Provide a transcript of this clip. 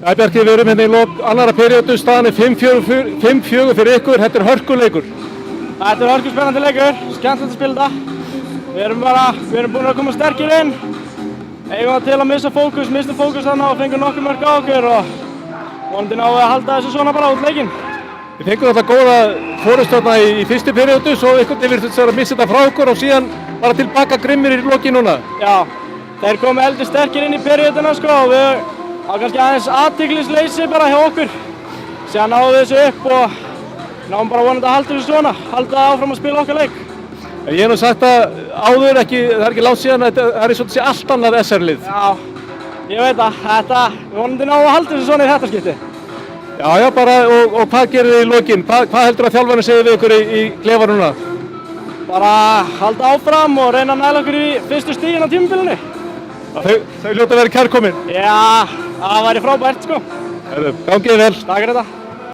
Já, Bjarki, við erum hérna í lok annara períódu, staðan er 5-4 fyrir ykkur, þetta er hörkuleikur. Þetta er hörkuspennandi leikur, skemmtilegt að spila þetta. Við erum búin að koma sterkir inn. Eigum það til að mistum fókus þannig og fengum nokkuð mörk á okkur og vonandi náum við að halda þessu svona bara út leikinn. Við fengum þetta góða forystu þarna í fyrstu períódu, svo einhvern veginn virtust að missa þetta frá okkur og síðan bara tilbaka grimmir í lokin núna. Já, þeir komu heldur sterkir inn í períóduna sko og við á kannski aðeins athyglisleysi bara hjá okkur. Síðan náðum við þessu upp og náum bara vonandi að halda þessu svona, halda áfram að spila okkar leik. Ég hef nú sagt það áður, það er ekki langt síðan að það er svona allt annað SR-lið. Já, ég veit það, við vonandi náum að halda þessu svona í þetta skipti. Já, bara, og hvað gerir þið í lokin? Hvað heldur að þjálfarinn segir við ykkur í klefa núna? Bara halda áfram og reyna að næla okkur í fyrstu stigin á tímabilinu. Þau hljóta að vera kærkomin. Já, það væri frábært sko. Gangið vel. Takk fyrir þetta.